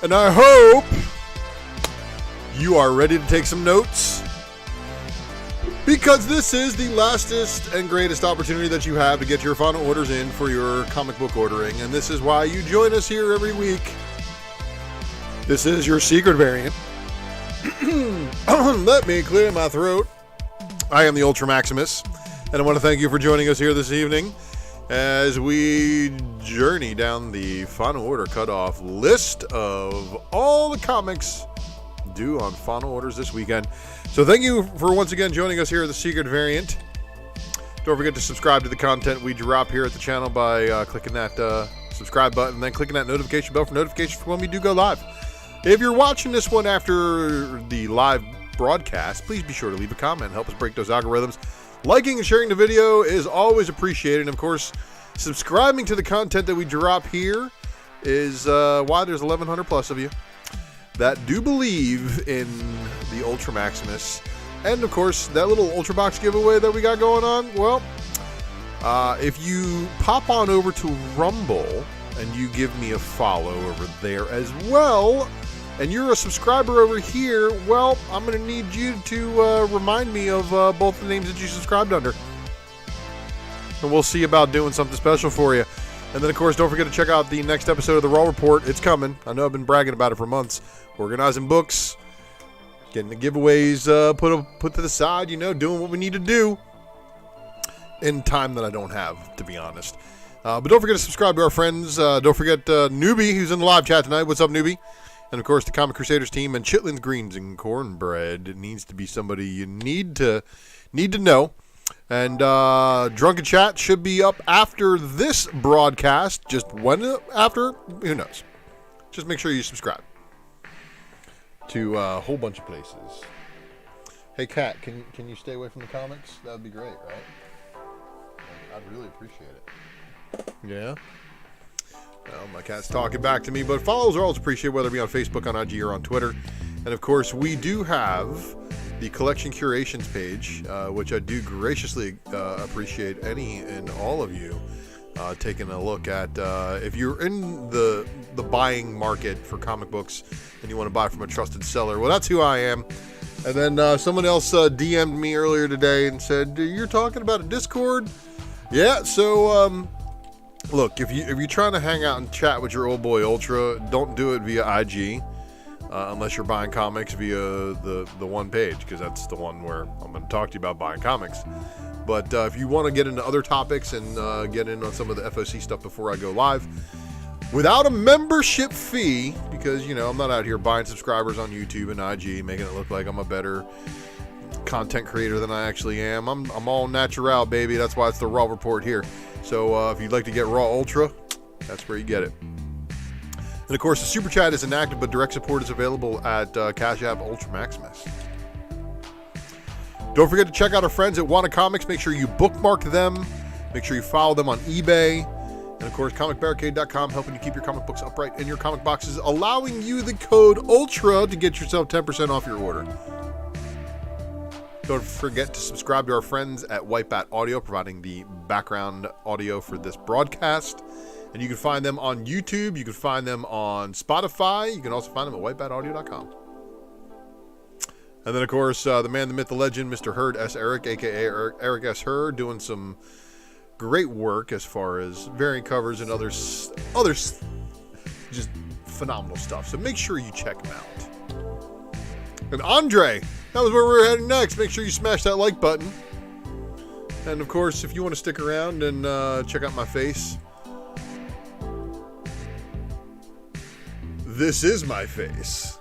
And I hope you are ready to take some notes, because this is the lastest and greatest opportunity that you have to get your final orders in for your comic book ordering, and this is why you join us here every week. This is your secret variant. Let me clear my throat. I am the ULTRAMAXIMUS, and I want to thank you for joining us here this evening as we journey down the final order cutoff list of all the comics due on final orders this weekend. So thank you for once again joining us here at the Secret Variant. Don't forget to subscribe to the content we drop here at the channel by clicking that subscribe button, and then clicking that notification bell for notifications for when we do go live. If you're watching this one after the live broadcast, please be sure to leave a comment and help us break those algorithms. Liking and sharing the video is always appreciated. And of course, subscribing to the content that we drop here is why there's 1,100 plus of you that do believe in the ULTRAMAXIMUS. And of course, that little Ultra Box giveaway that we got going on, well, if you pop on over to Rumble and you give me a follow over there as well, and you're a subscriber over here, well, I'm going to need you to remind me of both the names that you subscribed under. And we'll see about doing something special for you. And then, of course, don't forget to check out the next episode of the Raw Report. It's coming. I know I've been bragging about it for months. Organizing books, getting the giveaways put to the side, you know, doing what we need to do in time that I don't have, to be honest. But don't forget to subscribe to our friends. Don't forget Newbie, who's in the live chat tonight. What's up, Newbie? And, of course, the Comic Crusaders team and Chitlins, Greens, and Cornbread. It needs to be somebody you need to know. And Drunken Chat should be up after this broadcast. Just when after? Who knows? Just make sure you subscribe to a whole bunch of places. Hey, Kat, can you stay away from the comics? That would be great, right? I'd really appreciate it. Yeah? Well, my cat's talking back to me, but follows are always appreciated, whether it be on Facebook, on IG, or on Twitter. And, of course, we do have the collection curations page, which I do graciously appreciate any and all of you taking a look at. If you're in the buying market for comic books and you want to buy from a trusted seller, well, that's who I am. And then someone else DM'd me earlier today and said, you're talking about a Discord? Yeah, so look, if you're trying to hang out and chat with your old boy Ultra, don't do it via IG. Unless you're buying comics via the one page, because that's the one where I'm going to talk to you about buying comics. But if you want to get into other topics and get in on some of the FOC stuff before I go live, without a membership fee, because, you know, I'm not out here buying subscribers on YouTube and IG, making it look like I'm a better content creator than I actually am. I'm all natural, baby. That's why it's the Raw Report here. So if you'd like to get Raw Ultra, that's where you get it. And, of course, the Super Chat is inactive, but direct support is available at Cash App ULTRAMAXIMUS. Don't forget to check out our friends at Wanna Comics. Make sure you bookmark them. Make sure you follow them on eBay. And, of course, ComicBarricade.com, helping you keep your comic books upright in your comic boxes, allowing you the code ULTRA to get yourself 10% off your order. Don't forget to subscribe to our friends at Whitebat Audio, providing the background audio for this broadcast. And you can find them on YouTube. You can find them on Spotify. You can also find them at whitebataudio.com. And then, of course, the man, the myth, the legend, Mr. Hurd S. Eric, a.k.a. Eric S. Hurd, doing some great work as far as variant covers and others, just phenomenal stuff. So make sure you check him out. And Andre, that was where we're heading next. Make sure you smash that like button. And, of course, if you want to stick around and check out my face, this is my face.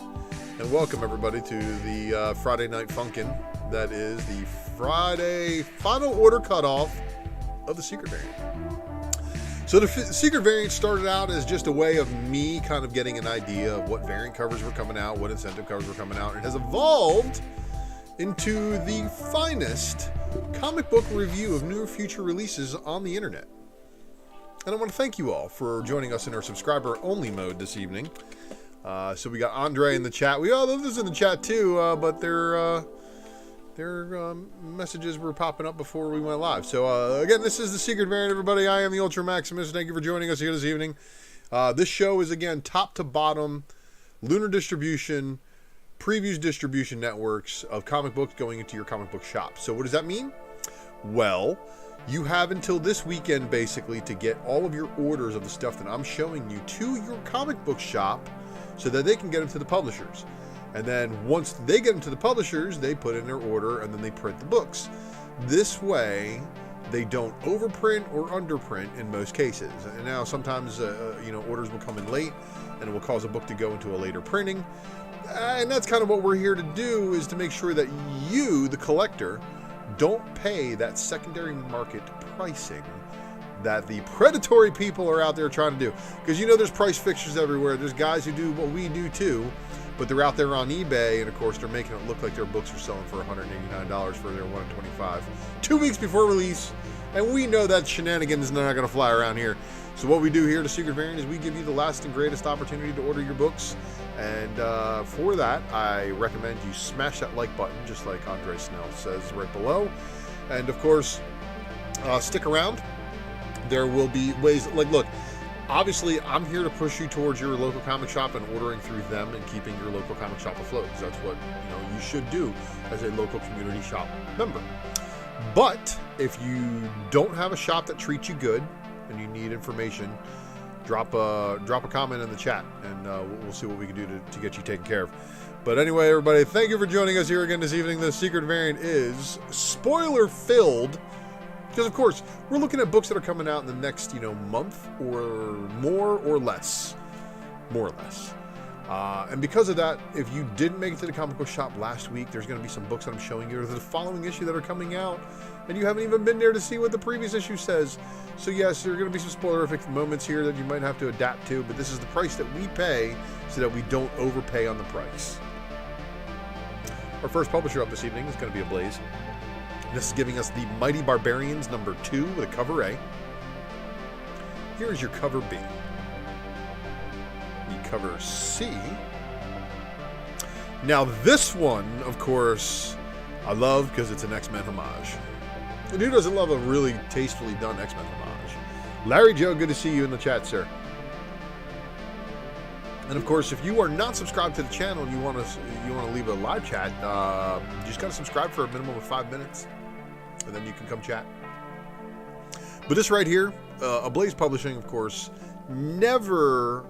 And welcome, everybody, to the Friday Night Funkin'. That is the Friday final order cutoff of the Secret Variant. So the Secret Variant started out as just a way of me kind of getting an idea of what variant covers were coming out, what incentive covers were coming out. It has evolved into the finest comic book review of new future releases on the internet. And I want to thank you all for joining us in our subscriber-only mode this evening. So we got Andre in the chat. We all others in the chat too, but their messages were popping up before we went live. So again, this is the Secret Variant, everybody. I am the ULTRAMAXIMUS. Thank you for joining us here this evening. This show is, again, top to bottom, Lunar distribution, previews distribution networks of comic books going into your comic book shop. So what does that mean? Well, you have until this weekend basically to get all of your orders of the stuff that I'm showing you to your comic book shop so that they can get them to the publishers. And then once they get them to the publishers, they put in their order and then they print the books. This way, they don't overprint or underprint in most cases. And now sometimes, orders will come in late and it will cause a book to go into a later printing. And that's kind of what we're here to do, is to make sure that you, the collector, don't pay that secondary market pricing that the predatory people are out there trying to do. Because there's price fixtures everywhere. There's guys who do what we do too, but they're out there on eBay, and of course they're making it look like their books are selling for $189 for their $125 2 weeks before release. And we know that shenanigans is not going to fly around here. So what we do here at Secret Variant is we give you the last and greatest opportunity to order your books. And for that, I recommend you smash that like button, just like Andre Snell says right below. And of course, stick around. There will be ways, look, obviously I'm here to push you towards your local comic shop and ordering through them and keeping your local comic shop afloat, because that's what you should do as a local community shop member. But if you don't have a shop that treats you good and you need information, drop a comment in the chat, and we'll see what we can do to get you taken care of. But anyway, everybody, thank you for joining us here again this evening. The Secret Variant is spoiler filled, because of course we're looking at books that are coming out in the next month or more or less. And because of that, if you didn't make it to the comic book shop last week, there's going to be some books that I'm showing you to the following issue that are coming out, and you haven't even been there to see what the previous issue says. So yes, there are going to be some spoilerific moments here that you might have to adapt to, but this is the price that we pay so that we don't overpay on the price. Our first publisher up this evening is going to be Ablaze. This is giving us the Mighty Barbarians #2 with a cover A. Here is your cover B. The cover C. Now this one, of course, I love because it's an X-Men homage. And who doesn't love a really tastefully done X-Men homage? Larry Joe, good to see you in the chat, sir. And of course, if you are not subscribed to the channel and you want to leave a live chat, you just got to subscribe for a minimum of 5 minutes, and then you can come chat. But this right here, Ablaze Publishing, of course, never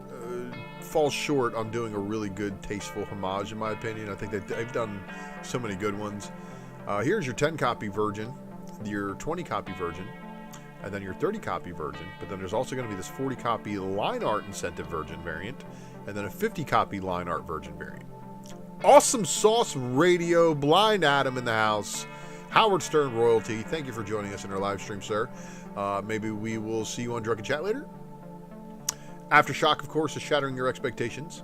falls short on doing a really good, tasteful homage, in my opinion. I think that they've done so many good ones. Here's your 10-copy version, your 20-copy version, and then your 30-copy version. But then there's also going to be this 40-copy line art incentive version variant, and then a 50-copy line art version variant. Awesome Sauce Radio, Blind Adam in the house, Howard Stern royalty. Thank you for joining us in our live stream, sir. Maybe we will see you on Drunken Chat later. Aftershock, of course, is shattering your expectations.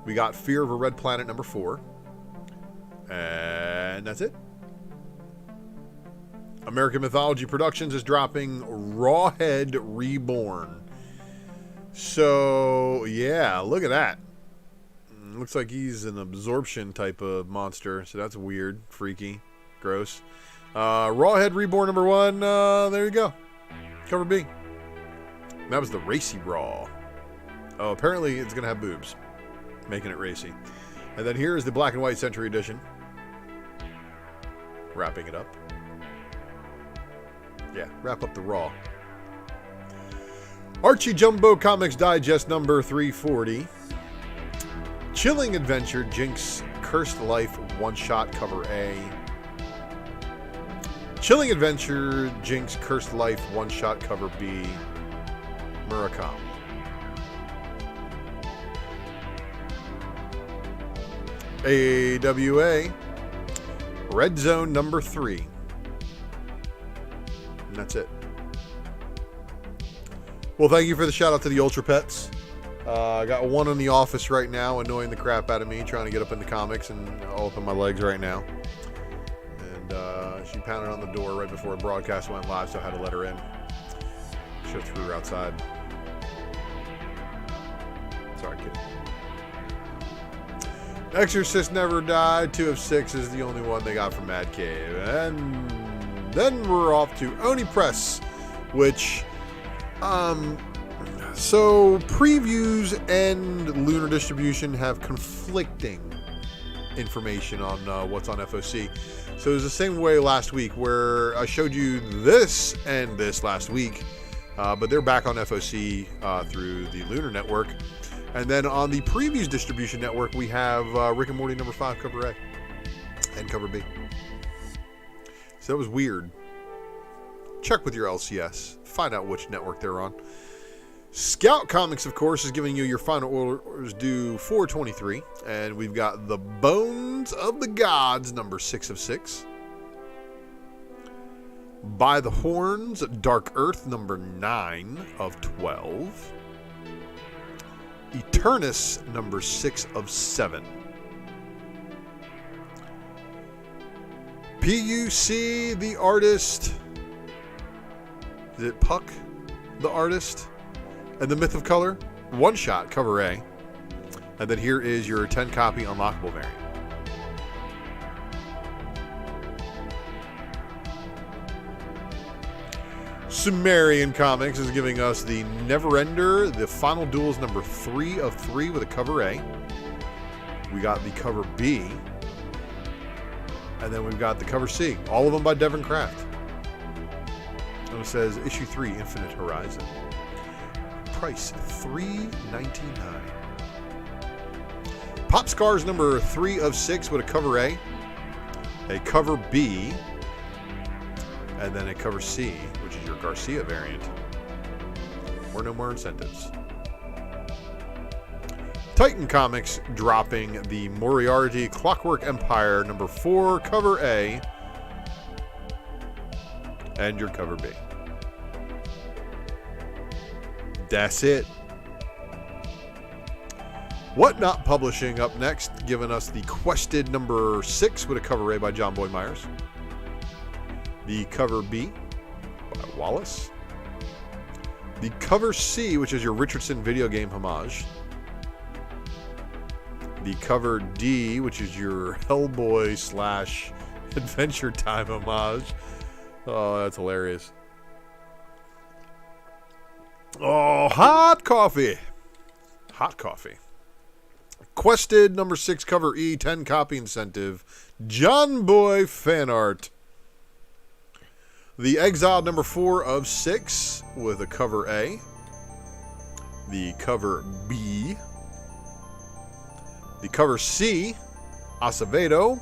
We got Fear of a Red Planet #4. And that's it. American Mythology Productions is dropping Rawhead Reborn. So, yeah, look at that. Looks like he's an absorption type of monster. So that's weird, freaky, gross. Rawhead Reborn #1. There you go. Cover B. That was the Racy Raw. Oh, apparently it's going to have boobs, making it racy. And then here is the Black and White Century Edition. Wrapping it up. Yeah, wrap up the Raw. Archie Jumbo Comics Digest number 340. Chilling Adventure, Jinx Cursed Life, one-shot cover A. Chilling Adventure, Jinx Cursed Life, one-shot cover B. Murakami. AWA, Red Zone number 3. And that's it. Well, thank you for the shout out to the Ultra Pets. I got one in the office right now, annoying the crap out of me, trying to get up in the comics and all up in my legs right now. And she pounded on the door right before the broadcast went live, so I had to let her in. Should have threw her outside. Sorry, kid. Exorcist Never Died, 2 of 6 is the only one they got from Mad Cave. And then we're off to Oni Press, which, So previews and Lunar distribution have conflicting information on what's on FOC. So it was the same way last week where I showed you this and this last week, but they're back on FOC through the Lunar network. And then on the previews distribution network, we have Rick and Morty number 5, cover A, and cover B. So that was weird. Check with your LCS. Find out which network they're on. Scout Comics, of course, is giving you your final orders due 4/23. And we've got The Bones of the Gods, number 6 of 6. By the Horns, Dark Earth, number 9 of 12. Eternus, number 6 of 7. PUC, the artist. Is it Puck, the artist? And the Myth of Color, one shot, cover A. And then here is your 10 copy unlockable variant. Sumerian Comics is giving us the Neverender, the Final Duels number 3 of 3 with a cover A. We got the cover B. And then we've got the cover C. All of them by Devin Kraft. And it says issue 3, Infinite Horizon. Price $3.99. Pop Scars number 3 of 6 with a cover A. A cover B. And then a cover C, which is your Garcia variant. Or no more incentives. Titan Comics dropping the Moriarty Clockwork Empire number 4, cover A. And your cover B. That's it. Whatnot Publishing up next, giving us the Quested number 6 with a cover A by John Boy Myers. The cover B by Wallace. The cover C, which is your Richardson video game homage. The cover D, which is your Hellboy / Adventure Time homage. Oh, that's hilarious. Oh, hot coffee. Hot coffee. Quested number 6, cover E, 10 copy incentive. John Boy fan art. The Exile number 4 of 6 with a cover A. The cover B. The cover C, Acevedo.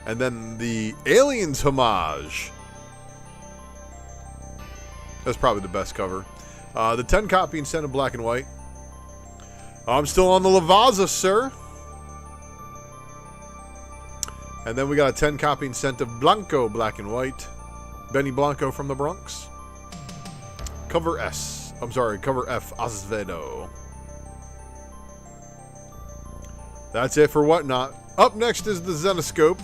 And then the Aliens homage. That's probably the best cover. The 10 copy incentive black and white. I'm still on the Lavazza, sir. And then we got a 10 copy incentive Blanco black and white. Benny Blanco from the Bronx. Cover S. I'm sorry, cover F, Acevedo. That's it for Whatnot. Up next is the Zenoscope.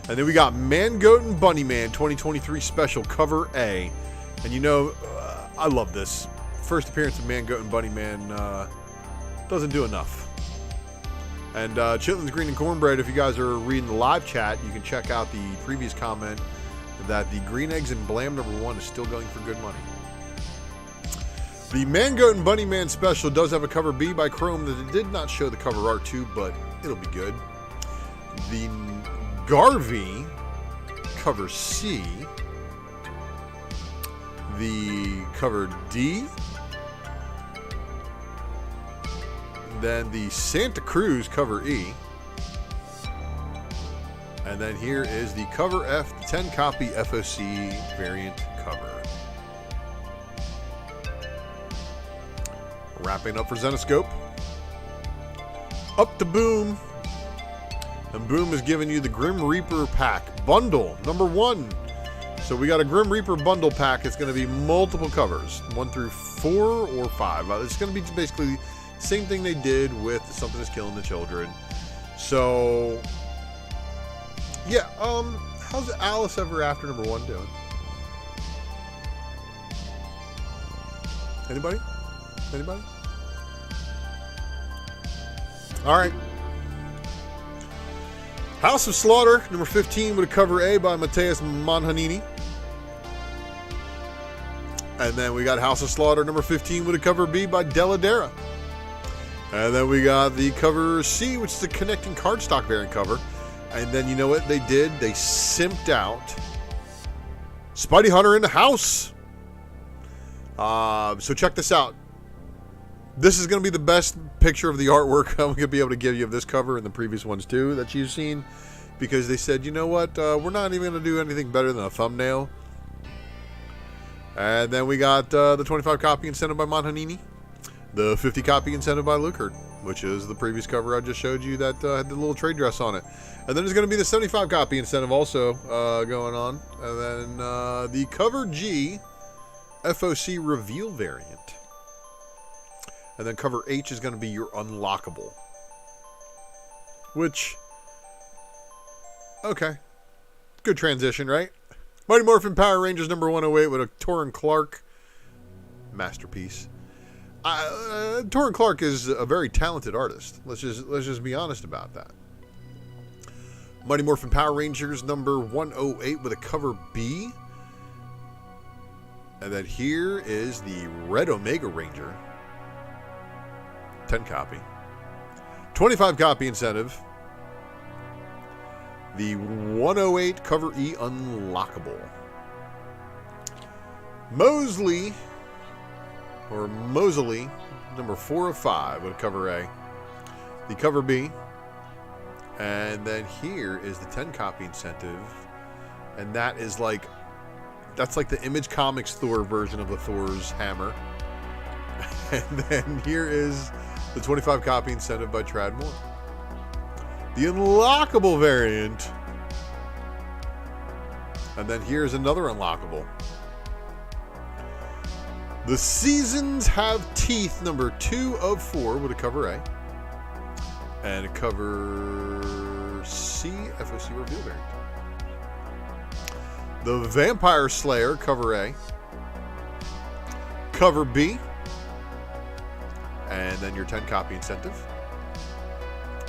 And then we got Man Goat and Bunny Man 2023 special, cover A. And you know, I love this. First appearance of Man Goat and Bunny Man doesn't do enough. And Chitlins Green and Cornbread, if you guys are reading the live chat, you can check out the previous comment that the Green Eggs and Blam number 1 is still going for good money. The Man Goat and Bunny Man special does have a cover B by Chrome that it did not show the cover art to, but it'll be good. The Garvey cover C. The cover D. Then the Santa Cruz cover E. And then here is the cover F, 10 copy FOC variant cover. Wrapping up for Zenoscope. Up to Boom. And Boom is giving you the Grim Reaper pack bundle number 1. So we got a Grim Reaper bundle pack. It's going to be multiple covers, 1 through 4 or 5. It's going to be basically the same thing they did with Something Is Killing the Children. So yeah, how's Alice Ever After number 1 doing? Anybody? Anybody? All right. House of Slaughter number 15 with a cover A by Mateus Manhanini. And then we got House of Slaughter number 15 with a cover B by Deladera. And then we got the cover C, which is the connecting cardstock variant cover. And then you know what they did? They simped out Spidey Hunter in the house. So check this out. This is going to be the best picture of the artwork I'm going to be able to give you of this cover and the previous ones too that you've seen. Because they said, you know what? We're not even going to do anything better than a thumbnail. And then we got the 25 copy incentive by Monhanini. The 50 copy incentive by Lucar, which is the previous cover I just showed you that had the little trade dress on it. And then there's going to be the 75 copy incentive also going on. And then the cover G FOC reveal variant. And then cover H is going to be your unlockable. Which, okay. Good transition, right? Mighty Morphin Power Rangers number 108 with a Torrin Clark masterpiece. Torrin Clark is a very talented artist. Let's just be honest about that. Mighty Morphin Power Rangers number 108 with a cover B. And then here is the Red Omega Ranger. 10 copy. 25 copy incentive. The 108 cover E unlockable. Mosley number 4 of 5 with cover A. The cover B. And then here is the 10 copy incentive. And that is like, that's like the Image Comics Thor version of the Thor's hammer. And then here is the 25 copy incentive by Trad Moore. The unlockable variant. And then here's another unlockable. The Seasons Have Teeth number 2 of 4 with a cover A. And a cover C, FOC reveal variant. The Vampire Slayer cover A. Cover B. And then your 10 copy incentive.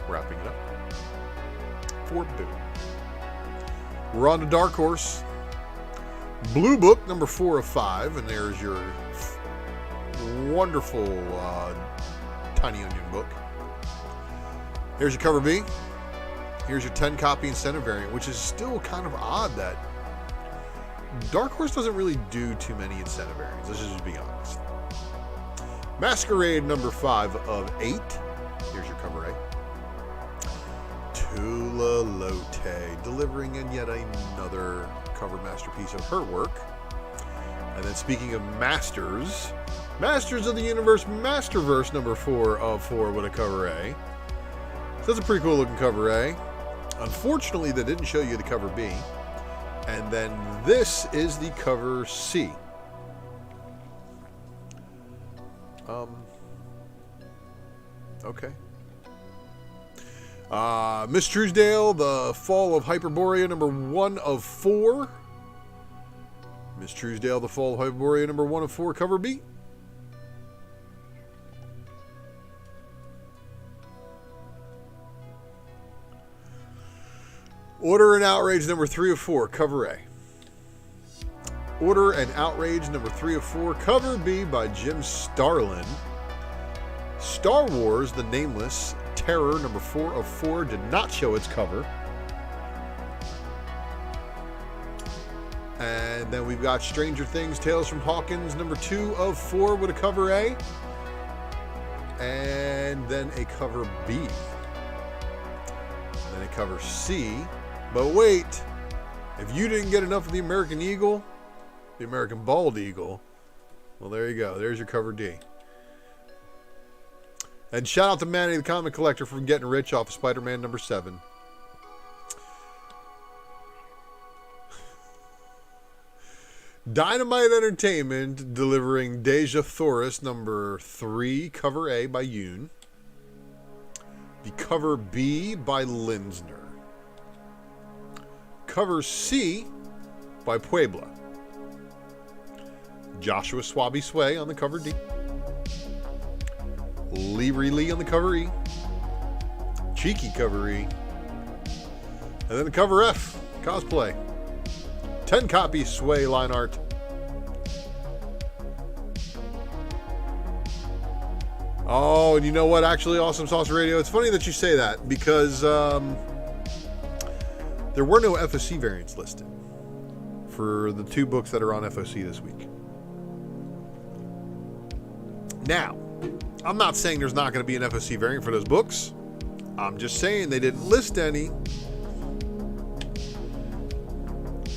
Wrapping it up. For Boo. We're on to Dark Horse. Blue Book number 4 of 5. And there's your wonderful Tiny Onion book. Here's your cover B. Here's your 10 copy incentive variant, which is still kind of odd that Dark Horse doesn't really do too many incentive variants. Let's just be honest. Masquerade number 5 of 8. Here's your cover A. Tula Lotte, delivering in yet another cover masterpiece of her work. And then speaking of Masters, Masters of the Universe Masterverse number 4 of 4 with a cover A. So that's a pretty cool looking cover A. Unfortunately, they didn't show you the cover B. And then this is the cover C. Okay. Miss Truesdale, The Fall of Hyperborea, number 1 of 4. Miss Truesdale, The Fall of Hyperborea, number 1 of 4, cover B. Order and Outrage, number 3 of 4, cover A. Order and Outrage, number 3 of 4, cover B by Jim Starlin. Star Wars, The Nameless, Terror, number 4 of 4, did not show its cover. And then we've got Stranger Things, Tales from Hawkins, number 2 of 4 with a cover A. And then a cover B. And then a cover C. But wait, if you didn't get enough of the American Eagle, the American Bald Eagle, well, there you go. There's your cover D. And shout out to Manny the Comic Collector for getting rich off of Spider-Man number 7. Dynamite Entertainment delivering Deja Thoris number 3, cover A by Yoon. The cover B by Linsner. Cover C by Puebla. Joshua Swabby Sway on the cover D. Lee on the cover E. Cheeky cover E. And then the cover F, Cosplay. 10 copy Sway line art. Oh, and you know what? Actually, Awesome Sauce Radio, it's funny that you say that because there were no FOC variants listed for the 2 books that are on FOC this week. Now, I'm not saying there's not going to be an FOC variant for those books. I'm just saying they didn't list any.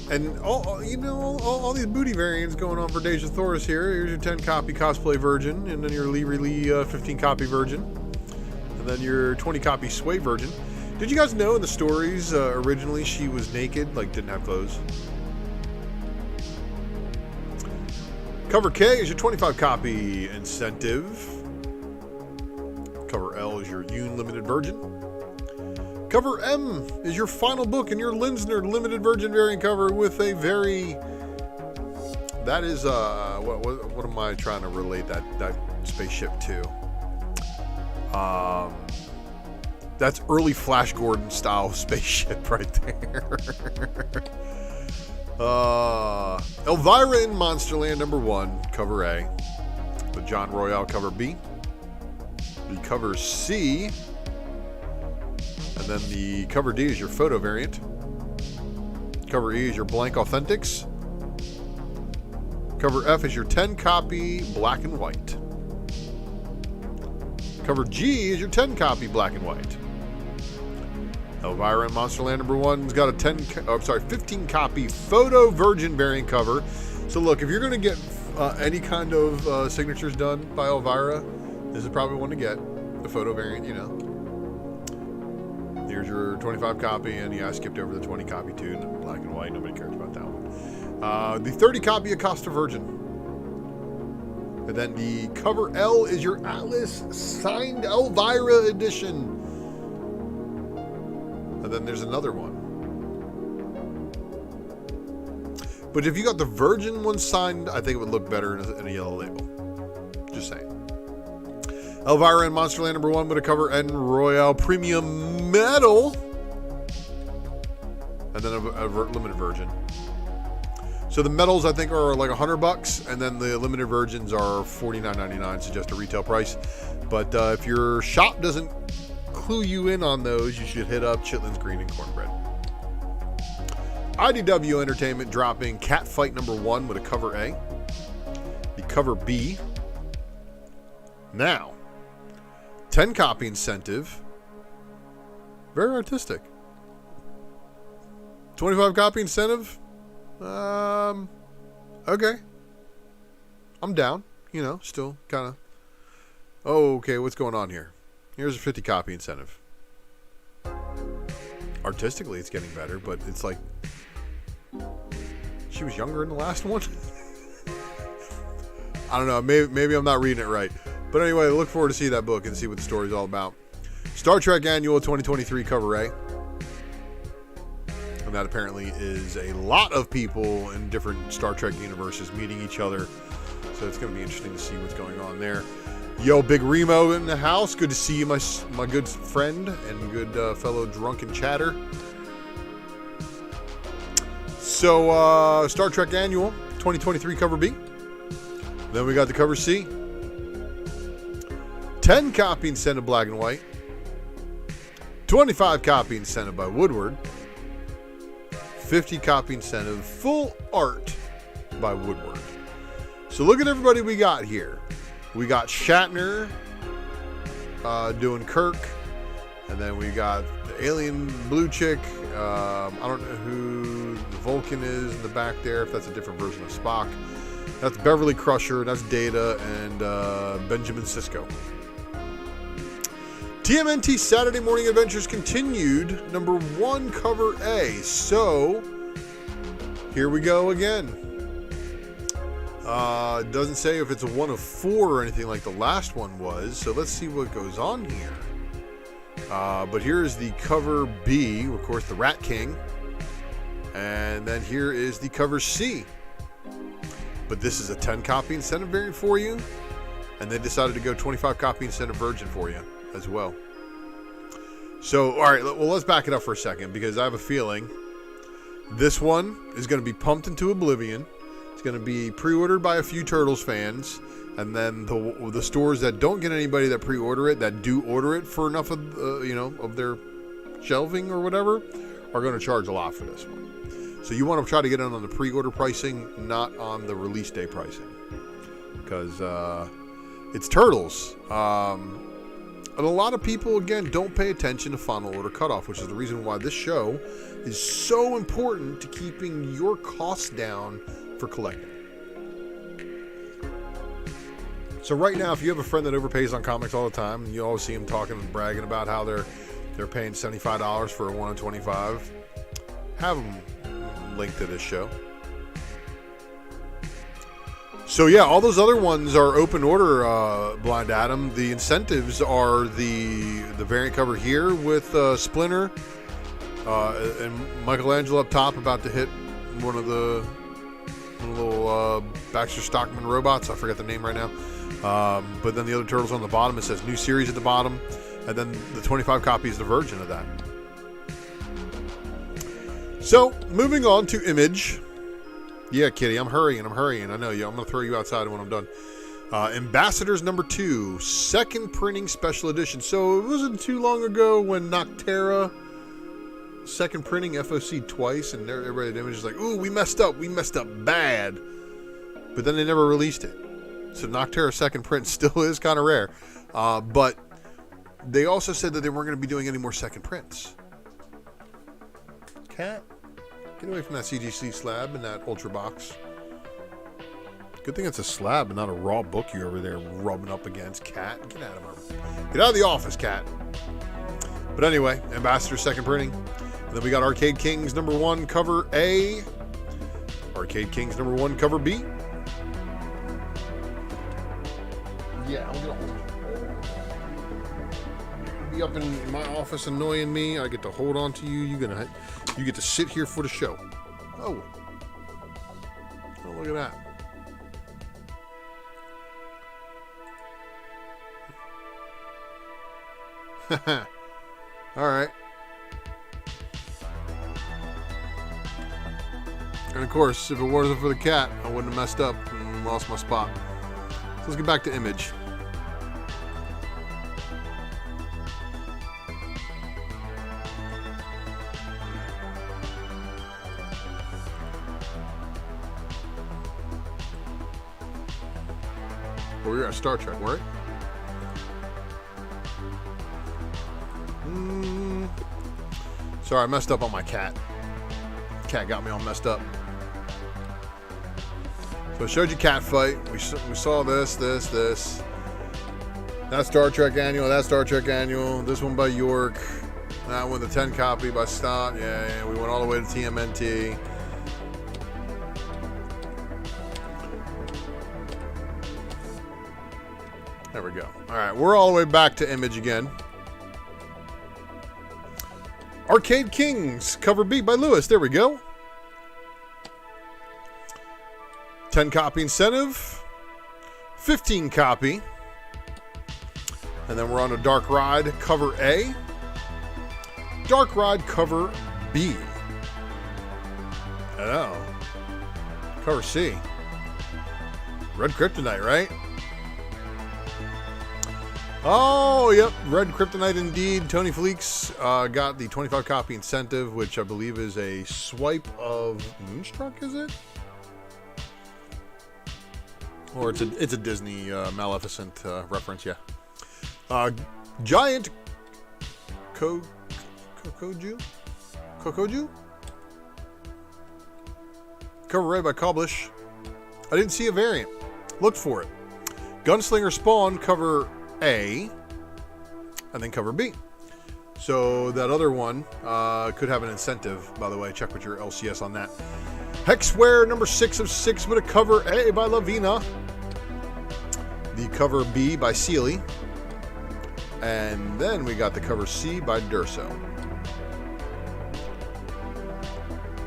And all these booty variants going on for Deja Thoris here. Here's your 10-copy cosplay virgin, and then your Lee 15-copy virgin, and then your 20-copy sway virgin. Did you guys know in the stories originally she was naked, like didn't have clothes? Cover K is your 25-copy incentive. Cover L is your Yoon limited virgin. Cover M is your final book in your Linsner limited virgin variant cover with a very... That is, what am I trying to relate that spaceship to? That's early Flash Gordon style spaceship right there. Elvira in Monsterland #1, cover A. The John Royale cover B. The cover C. And then the cover D is your photo variant. Cover E is your blank authentics. Cover F is your 10-copy black and white. Cover G is your 10-copy black and white. Elvira in Monsterland #1's got a 15-copy photo virgin variant cover. So look, if you're going to get any kind of signatures done by Elvira, this is probably one to get. The photo variant, you know. Here's your 25 copy, and yeah, I skipped over the 20 copy too, and the black and white. Nobody cares about that one. The 30 copy Acosta Virgin. And then the cover L is your Atlas signed Elvira edition. And then there's another one. But if you got the Virgin one signed, I think it would look better in a yellow label. Just saying. Elvira in Monsterland #1 with a cover N Royale Premium Metal. And then a limited version. So the metals I think are like $100, and then the limited versions are $49.99, suggested retail price. But if your shop doesn't clue you in on those, you should hit up Chitlins Green and Cornbread. IDW Entertainment dropping Catfight #1 with a cover A. The cover B. Now, 10 copy incentive. Very artistic. 25 copy incentive. Okay. I'm down. You know, still kind of. Oh, okay. What's going on here? Here's a 50 copy incentive. Artistically, it's getting better, but it's like she was younger in the last one. I don't know. Maybe I'm not reading it right. But anyway, look forward to see that book and see what the story's all about. Star Trek Annual 2023 cover A. And that apparently is a lot of people in different Star Trek universes meeting each other. So it's going to be interesting to see what's going on there. Yo, Big Remo in the house. Good to see you, my good friend and good fellow drunken chatter. So, Star Trek Annual 2023 cover B. Then we got the cover C. 10 copy incentive black and white. 25 copy incentive by Woodward. 50 copy incentive full art by Woodward. So look at everybody we got here. We got Shatner doing Kirk. And then we got the alien blue chick. I don't know who the Vulcan is in the back there, if that's a different version of Spock. That's Beverly Crusher, that's Data, and Benjamin Sisko. TMNT Saturday Morning Adventures continued, #1 cover A. So, here we go again. It doesn't say if it's a 1 of 4 or anything like the last one was, so let's see what goes on here. But here's the cover B, of course, the Rat King. And then here is the cover C. But this is a 10 copy incentive variant for you. And they decided to go 25 copy incentive virgin for you as well. So, all right, well, let's back it up for a second because I have a feeling this one is going to be pumped into oblivion. It's going to be pre-ordered by a few Turtles fans. And then the stores that don't get anybody that pre-order it, that do order it for enough of of their shelving or whatever, are going to charge a lot for this one. So you want to try to get in on the pre-order pricing, not on the release day pricing, because it's turtles. And a lot of people, again, don't pay attention to final order cutoff, which is the reason why this show is so important to keeping your costs down for collecting. So right now, if you have a friend that overpays on comics all the time, and you always see them talking and bragging about how they're paying $75 for a 1 in 25, have them link to this show. So yeah, all those other ones are open order, Blind Adam. The incentives are the variant cover here with Splinter and Michelangelo up top, about to hit one of the little Baxter Stockman robots. I forget the name right now. But then the other turtles on the bottom, it says new series at the bottom, and then the 25 copy is the version of that. So moving on to Image. Yeah, Kitty, I'm hurrying. I know you. I'm going to throw you outside when I'm done. Ambassadors number 2, second printing special edition. So it wasn't too long ago when Noctera second printing FOC twice, and everybody at Image is like, ooh, we messed up bad. But then they never released it. So Noctera second print still is kind of rare. But they also said that they weren't going to be doing any more second prints. Cat, get away from that CGC slab and that Ultra box. Good thing it's a slab and not a raw book you're over there rubbing up against. Cat, get out of the office, Cat. But anyway, Ambassador second printing. And then we got Arcade Kings number 1 cover A. Arcade Kings number 1 cover B. Yeah, I'm gonna be up in my office annoying me. I get to hold on to you. You get to sit here for the show. Oh, look at that. All right. And of course, if it wasn't for the cat, I wouldn't have messed up and lost my spot. So let's get back to Image. Well, we were at Star Trek, weren't we? Sorry, I messed up on my cat. Cat got me all messed up. So I showed you Cat Fight. We saw this. That Star Trek Annual, this one by York. That one, the 10 copy by Stott. Yeah, we went all the way to TMNT. There we go. All right, we're all the way back to Image again. Arcade Kings, cover B by Lewis. There we go. 10 copy incentive. 15 copy. And then we're on a Dark Ride, cover A. Dark Ride, cover B. Oh. Cover C. Red Kryptonite, right? Oh, yep. Red Kryptonite indeed. Tony Fleeks got the 25 copy incentive, which I believe is a swipe of Moonstruck, is it? Or it's a Disney Maleficent reference, yeah. Giant Kokoju? Cover read by Koblish. I didn't see a variant. Looked for it. Gunslinger Spawn, cover A, and then cover B. So that other one could have an incentive, by the way. Check with your LCS on that. Hexware number 6 of 6 with a cover A by Lavina. The cover B by Sealy. And then we got the cover C by Durso.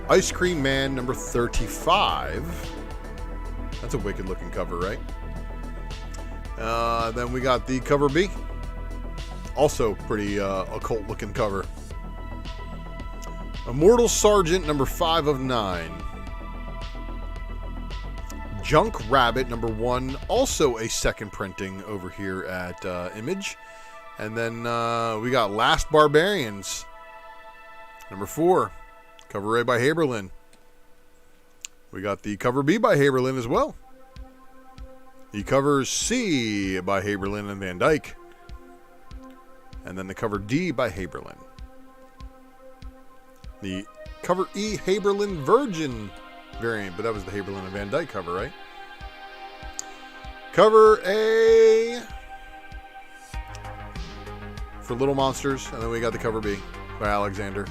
Ice Cream Man number 35. That's a wicked looking cover, right? Then we got the cover B. Also pretty occult looking cover. Immortal Sergeant number 5 of 9. Junk Rabbit number 1, also a second printing over here at Image. And then we got Last Barbarians number 4, cover A by Haberlin. We got the cover B by Haberlin as well. The cover C by Haberlin and Van Dyke. And then the cover D by Haberlin. The cover E Haberlin Virgin variant, but that was the Haberlin and Van Dyke cover, right? Cover A for Little Monsters, and then we got the cover B by Alexander.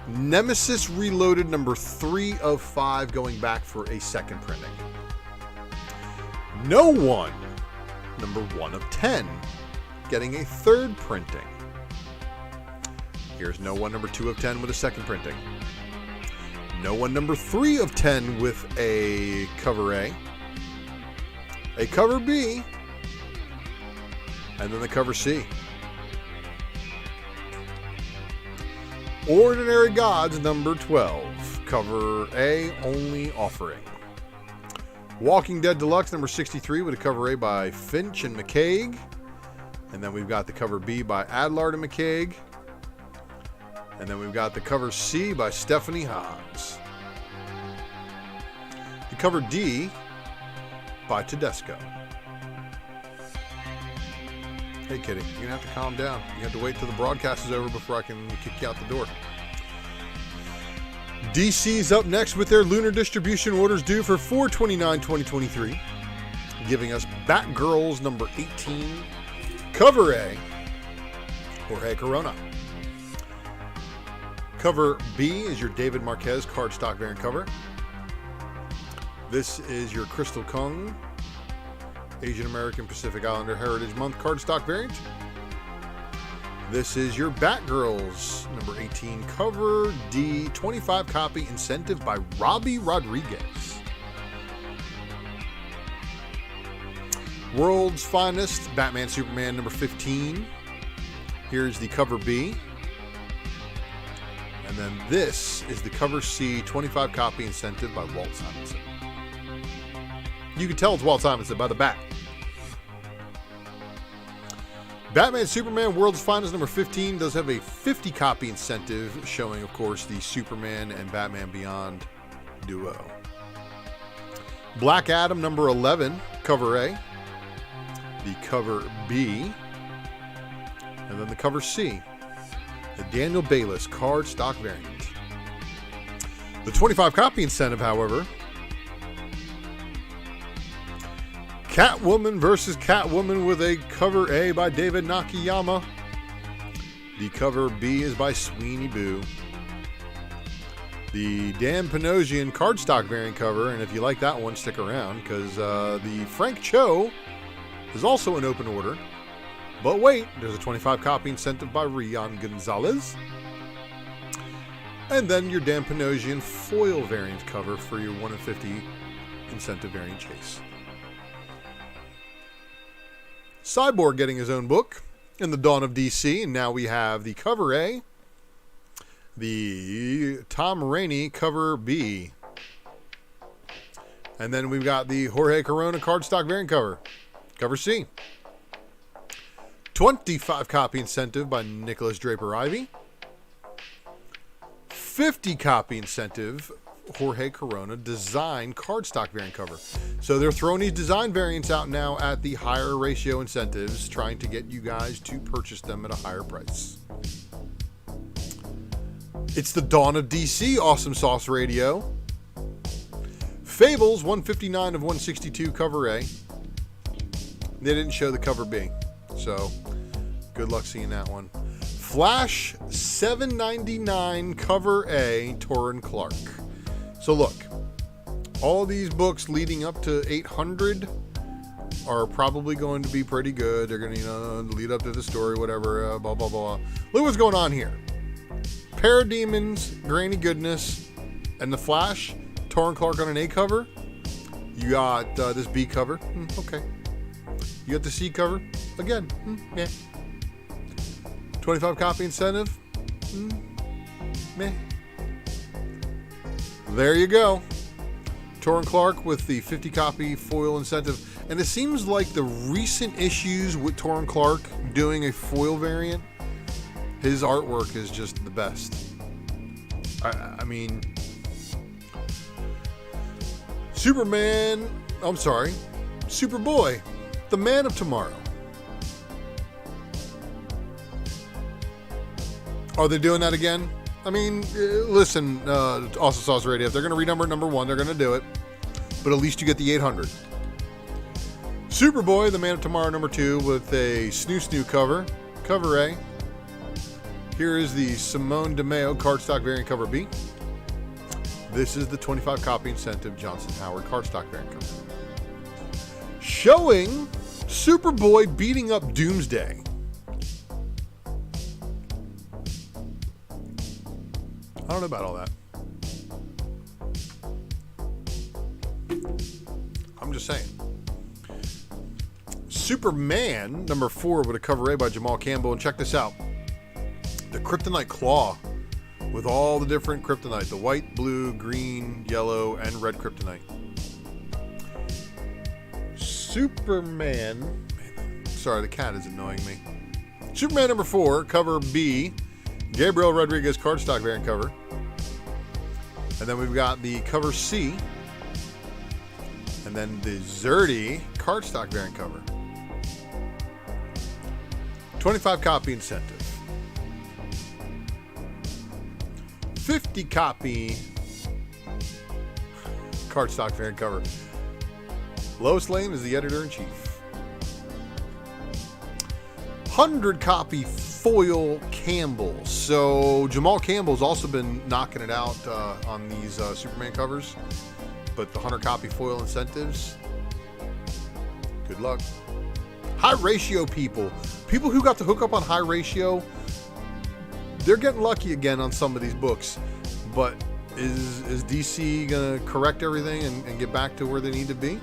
Nemesis Reloaded number 3 of 5, going back for a second printing. No One number 1 of 10, getting a third printing. Here's No One number 2 of 10 with a second printing. No One number 3 of 10 with a cover A cover B, and then the cover C. Ordinary Gods number 12, cover A only offering. Walking Dead Deluxe number 63 with a cover A by Finch and McCaig. And then we've got the cover B by Adlard and McCaig. And then we've got the cover C by Stephanie Hoggs. The cover D by Tedesco. Hey, kitty, you're going to have to calm down. You have to wait till the broadcast is over before I can kick you out the door. DC's up next with their Lunar distribution orders due for 4/29/2023, giving us Batgirls number 18, cover A, Jorge Corona. Cover B is your David Marquez cardstock variant cover. This is your Crystal Kung Asian American Pacific Islander Heritage Month cardstock variant. This is your Batgirls number 18, cover D, 25 copy incentive by Robbie Rodriguez. World's Finest Batman Superman number 15. Here's the cover B. And then this is the cover C, 25 copy incentive by Walt Simonson. You can tell it's Walt Simonson by the back. Batman Superman World's Finest number 15 does have a 50 copy incentive, showing, of course, the Superman and Batman Beyond duo. Black Adam number 11, cover A. The cover B. And then the cover C. The Daniel Bayliss cardstock variant. The 25 copy incentive, however, Catwoman versus Catwoman with a cover A by David Nakayama. The cover B is by Sweeney Boo. The Dan Panosian cardstock variant cover, and if you like that one, stick around, because the Frank Cho is also an open order. But wait, there's a 25 copy incentive by Rian Gonzalez. And then your Dan Panosian foil variant cover for your 1 in 50 incentive variant chase. Cyborg getting his own book in the Dawn of DC, and now we have the cover A, the Tom Rainey cover B, and then we've got the Jorge Corona cardstock variant cover, cover C. 25 copy incentive by Nicholas Draper Ivey. 50 copy incentive Jorge Corona design cardstock variant cover. So they're throwing these design variants out now at the higher ratio incentives, trying to get you guys to purchase them at a higher price. It's the Dawn of DC, Awesome Sauce Radio. Fables 159 of 162 cover A. They didn't show the cover B, so good luck seeing that one. Flash 799 cover A, Torrin Clark. So look, all these books leading up to 800 are probably going to be pretty good. They're going to, lead up to the story, whatever, blah, blah, blah. Look what's going on here. Parademons, Granny Goodness, and the Flash, Torrin Clark on an A cover. You got this B cover. Okay. You got the C cover. Again. Meh. 25 copy incentive. Meh. There you go. Torrin Clark with the 50 copy foil incentive. And it seems like the recent issues with Torrin Clark doing a foil variant, his artwork is just the best. I mean, Superboy, the Man of Tomorrow. Are they doing that again? I mean, listen, Awesome Sauce Radio, if they're going to renumber number 1, they're going to do it. But at least you get the 800. Superboy, the Man of Tomorrow, number 2, with a Snoo cover. Cover A. Here is the Simone DeMeo cardstock variant cover B. This is the 25 copy incentive Johnson Howard cardstock variant cover. Showing Superboy beating up Doomsday. I don't know about all that. I'm just saying. Superman, number 4, with a cover A by Jamal Campbell. And check this out. The Kryptonite Claw with all the different Kryptonite. The white, blue, green, yellow, and red Kryptonite. Superman. Sorry, the cat is annoying me. Superman number 4, cover B. Gabriel Rodriguez cardstock variant cover. And then we've got the cover C. And then the Zerdy cardstock variant cover. 25 copy incentive. 50 copy cardstock variant cover. Lois Lane is the editor-in-chief. 100 copy foil Campbell. So Jamal Campbell's also been knocking it out on these Superman covers. But the 100 copy foil incentives, good luck. High ratio people who got to hook up on high ratio, they're getting lucky again on some of these books. But is DC gonna correct everything and get back to where they need to be?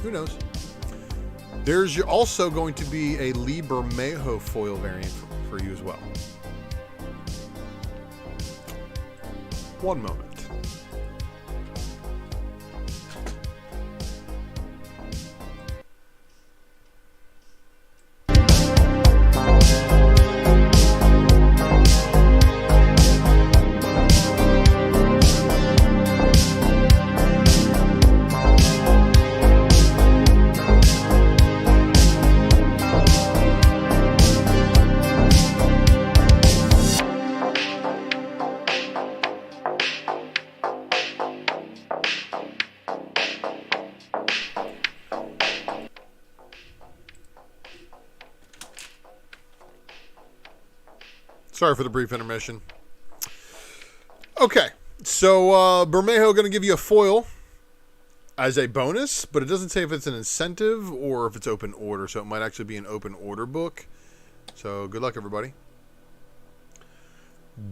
Who knows? There's also going to be a Lee Bermejo foil variant for you as well. One moment. Sorry for the brief intermission. Okay, so Bermejo going to give you a foil as a bonus, but it doesn't say if it's an incentive or if it's open order, so it might actually be an open order book. So good luck, everybody.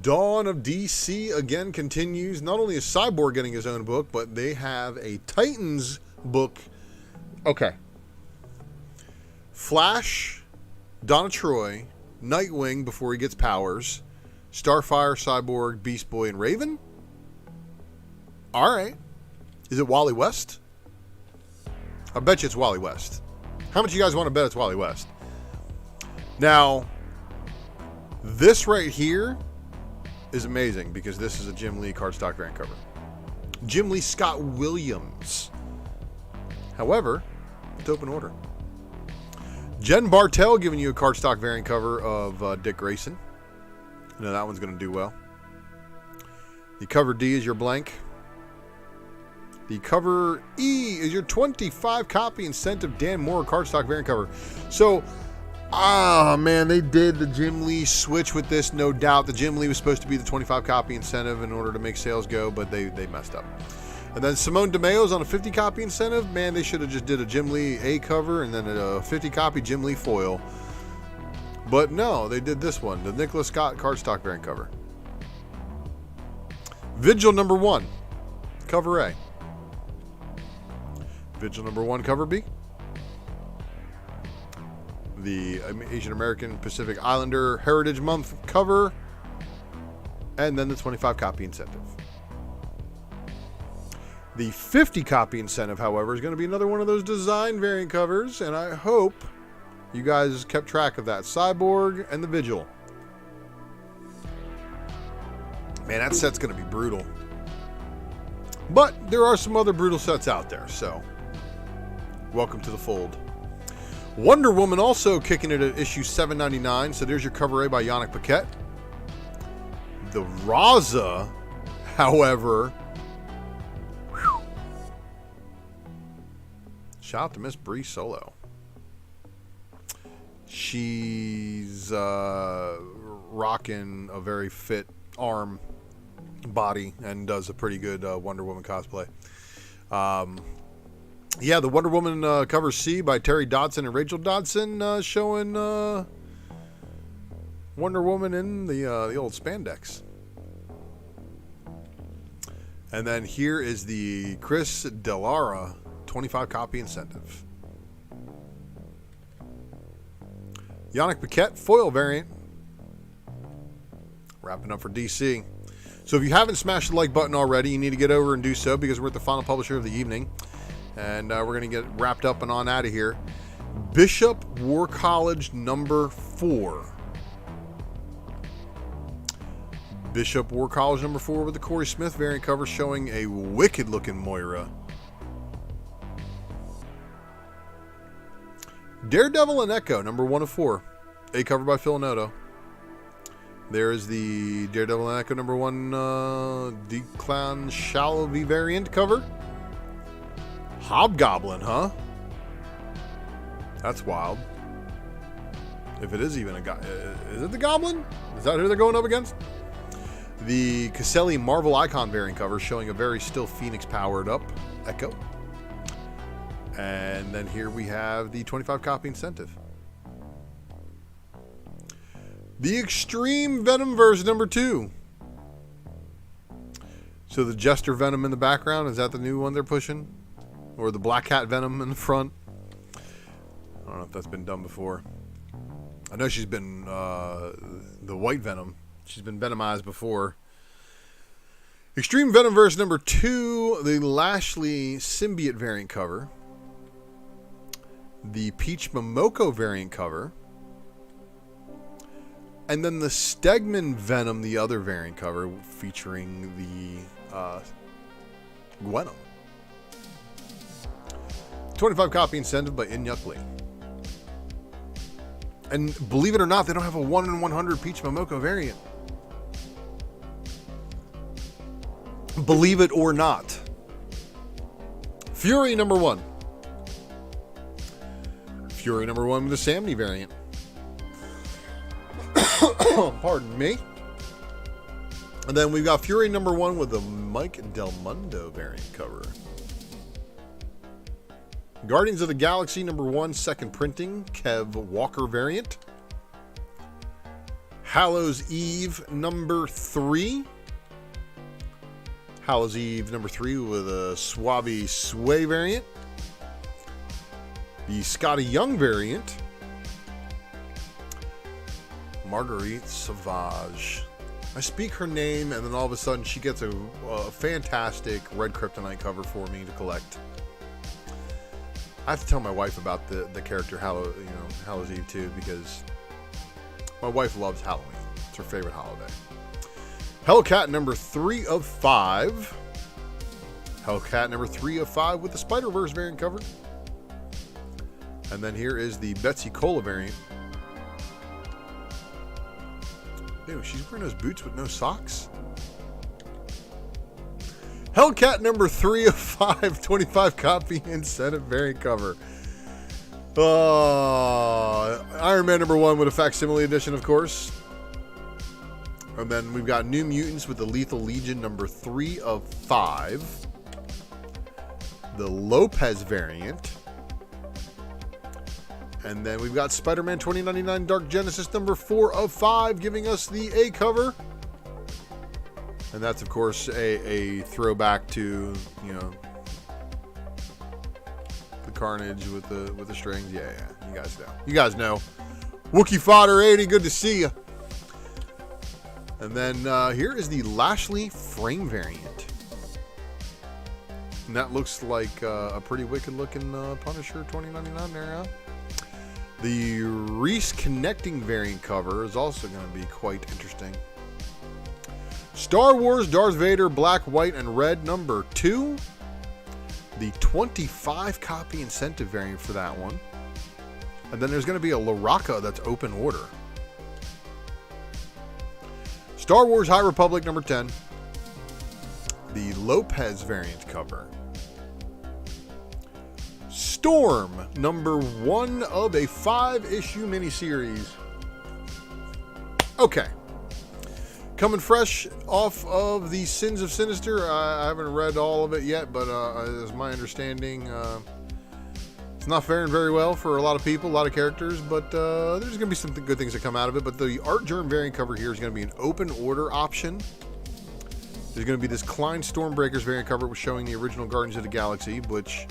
Dawn of DC again continues. Not only is Cyborg getting his own book, but they have a Titans book. Okay. Flash, Donna Troy, Nightwing before he gets powers, Starfire, Cyborg, Beast Boy, and Raven. All right. Is it Wally West? I bet you it's Wally West. How much you guys want to bet it's Wally West? Now, this right here is amazing because this is a Jim Lee cardstock variant cover. Jim Lee Scott Williams. However, it's open order. Jen Bartel giving you a cardstock variant cover of Dick Grayson. I know that one's going to do well. The cover D is your blank. The cover E is your 25 copy incentive Dan Moore cardstock variant cover. So, man, they did the Jim Lee switch with this, no doubt. The Jim Lee was supposed to be the 25 copy incentive in order to make sales go, but they messed up. And then Simone DeMeo's on a 50 copy incentive. Man, they should have just did a Jim Lee A cover and then a 50 copy Jim Lee foil. But no, they did this one, the Nicholas Scott cardstock variant cover. Vigil number 1, cover A. Vigil number 1, cover B. The Asian American Pacific Islander Heritage Month cover. And then the 25 copy incentive. The 50 copy incentive, however, is going to be another one of those design variant covers, and I hope you guys kept track of that. Cyborg and the Vigil. Man, that set's going to be brutal. But there are some other brutal sets out there, so welcome to the fold. Wonder Woman also kicking it at issue 799, so there's your cover A by Yannick Paquette. The Raza, however, shout out to Miss Bree Solo. She's rocking a very fit arm body and does a pretty good Wonder Woman cosplay. Yeah, the Wonder Woman cover C by Terry Dodson and Rachel Dodson showing Wonder Woman in the old spandex. And then here is the Chris Delara 25 copy incentive. Yannick Paquette foil variant. Wrapping up for DC. So if you haven't smashed the like button already, you need to get over and do so because we're at the final publisher of the evening. And we're going to get wrapped up and on out of here. Bishop War College number 4. Bishop War College number 4 with the Corey Smith variant cover showing a wicked looking Moira. Daredevil and Echo number 1 of 4. A cover by Phil Noto. There is the Daredevil and Echo number 1 Declan Shalvey variant cover. Hobgoblin, huh? That's wild. If it is even a guy, is it the Goblin? Is that who they're going up against? The Caselli Marvel Icon variant cover showing a very still Phoenix powered up Echo. And then here we have the 25 copy incentive. The Extreme Venomverse number 2. So the Jester Venom in the background, is that the new one they're pushing? Or the Black Cat Venom in the front? I don't know if that's been done before. I know she's been the White Venom. She's been venomized before. Extreme Venomverse number 2, the Lashley Symbiote variant cover. The Peach Momoko variant cover. And then the Stegman Venom, the other variant cover, featuring the Gwenom. 25 copy incentive by Inyuk Lee. And believe it or not, they don't have a 1 in 100 Peach Momoko variant. Believe it or not. Fury number 1. Fury number 1 with the Samney variant. Pardon me. And then we've got Fury number 1 with the Mike Del Mundo variant cover. Guardians of the Galaxy number 1 second printing, Kev Walker variant. Hallows Eve number 3. Hallows Eve number 3 with a Swabby Sway variant. The Scotty Young variant. Marguerite Sauvage. I speak her name, and then all of a sudden she gets a fantastic Red Kryptonite cover for me to collect. I have to tell my wife about the character Hallows Eve too, because my wife loves Halloween. It's her favorite holiday. Hellcat number 3 of 5. Hellcat number 3 of 5 with the Spider-Verse variant cover. And then here is the Betsy Cola variant. Ew, she's wearing those boots with no socks. Hellcat number 3 of 5, 25 copy incentive variant cover. Iron Man number 1 with a facsimile edition, of course. And then we've got New Mutants with the Lethal Legion number 3 of 5. The Lopez variant. And then we've got Spider-Man 2099 Dark Genesis number 4 of 5, giving us the A cover. And that's, of course, a throwback to, the Carnage with the strings. Yeah, you guys know. You guys know. Wookie Fodder 80, good to see you. And then here is the Lashley frame variant. And that looks like a pretty wicked looking Punisher 2099 there, huh? The Reese connecting variant cover is also going to be quite interesting. Star Wars Darth Vader Black, White, and Red number 2. The 25 copy incentive variant for that one. And then there's going to be a Laraka that's open order. Star Wars High Republic number 10. The Lopez variant cover. Storm number 1 of a 5-issue miniseries. Okay. Coming fresh off of the Sins of Sinister. I haven't read all of it yet, but as my understanding, it's not faring very well for a lot of people, a lot of characters, but there's going to be some good things that come out of it. But the Art Germ variant cover here is going to be an open order option. There's going to be this Klein Stormbreakers variant cover, which showing the original Guardians of the Galaxy, which,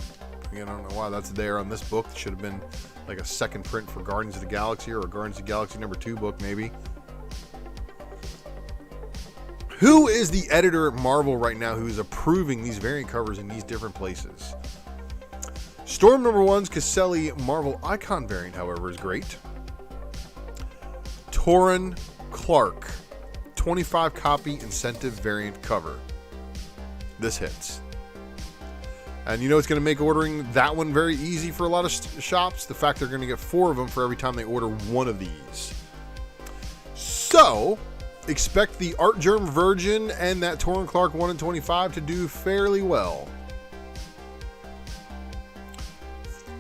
again, I don't know why that's there on this book. It should have been like a second print for Guardians of the Galaxy, or a Guardians of the Galaxy number 2 book, maybe. Who is the editor at Marvel right now who is approving these variant covers in these different places? Storm number 1's Caselli Marvel Icon variant, however, is great. Torrin Clark 25 copy incentive variant cover. This hits. And you know it's going to make ordering that one very easy for a lot of shops. The fact they're going to get 4 of them for every time they order one of these. So, expect the Art Germ Virgin and that Torrin Clark 1 in 25 to do fairly well.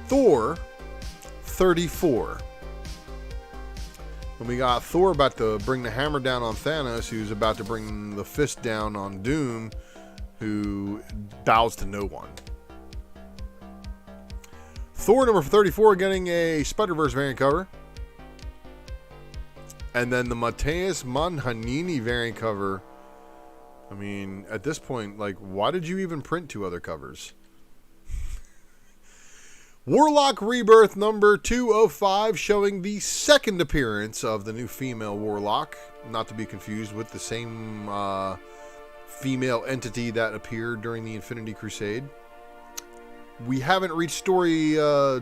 Thor 34. When we got Thor about to bring the hammer down on Thanos, who's about to bring the fist down on Doom, who bows to no one. Thor number 34 getting a Spider-Verse variant cover. And then the Mateus Manhanini variant cover. I mean, at this point, like, why did you even print 2 other covers? Warlock Rebirth number 205, showing the second appearance of the new female Warlock. Not to be confused with the same female entity that appeared during the Infinity Crusade. We haven't reached story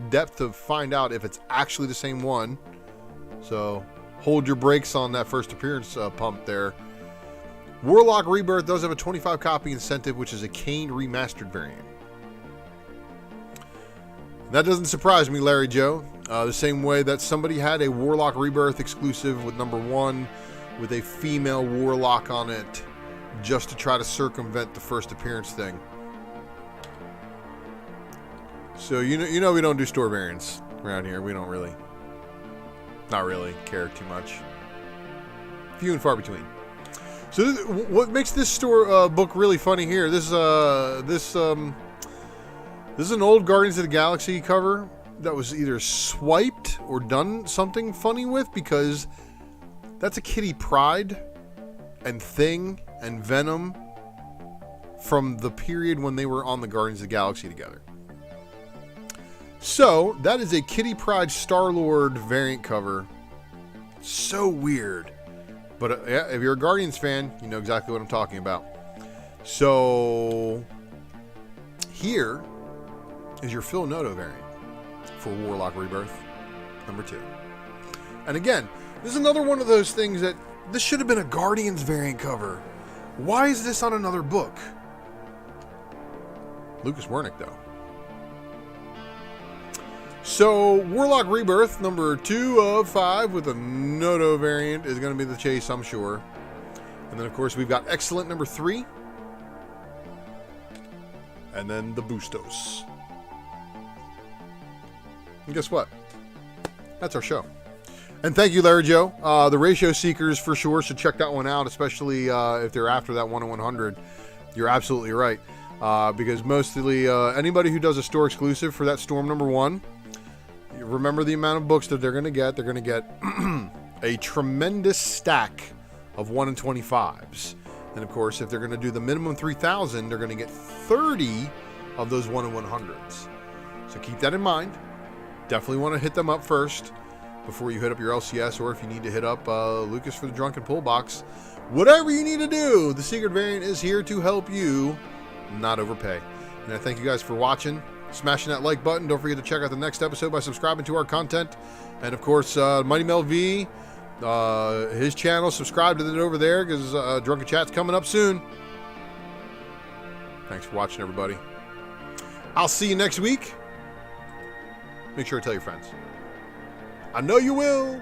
depth to find out if it's actually the same one. So hold your brakes on that first appearance pump there. Warlock Rebirth does have a 25 copy incentive, which is a Kane remastered variant. That doesn't surprise me, Larry Joe. The same way that somebody had a Warlock Rebirth exclusive with number 1 with a female Warlock on it just to try to circumvent the first appearance thing. So you know we don't do store variants around here. We don't really, not really care too much. Few and far between. So what makes this book really funny here? This is an old Guardians of the Galaxy cover that was either swiped or done something funny with, because that's a Kitty Pryde and Thing and Venom from the period when they were on the Guardians of the Galaxy together. So, that is a Kitty Pryde Star-Lord variant cover. So weird. But yeah, if you're a Guardians fan, you know exactly what I'm talking about. So, here is your Phil Noto variant for Warlock Rebirth number 2. And again, this is another one of those things that this should have been a Guardians variant cover. Why is this on another book? Lucas Wernick, though. So, Warlock Rebirth number 2 of 5 with a Noto variant is going to be the chase, I'm sure. And then, of course, we've got Excellent number 3. And then the Bustos. And guess what? That's our show. And thank you, Larry Joe. The Ratio Seekers, for sure, should check that one out, especially if they're after that 1 in 100. You're absolutely right. Because mostly anybody who does a store exclusive for that Storm number 1, remember the amount of books that they're going to get. They're going to get a tremendous stack of 1 in 25s. And, of course, if they're going to do the minimum 3,000, they're going to get 30 of those 1 in 100s. So keep that in mind. Definitely want to hit them up first before you hit up your LCS, or if you need to hit up Lucas for the Drunken Pull Box. Whatever you need to do, the secret variant is here to help you not overpay. And I thank you guys for watching, smashing that like button. Don't forget to check out the next episode by subscribing to our content. And of course, Mighty Mel V, his channel, subscribe to it over there because Drunken Chat's coming up soon. Thanks for watching, everybody. I'll see you next week. Make sure to tell your friends. I know you will.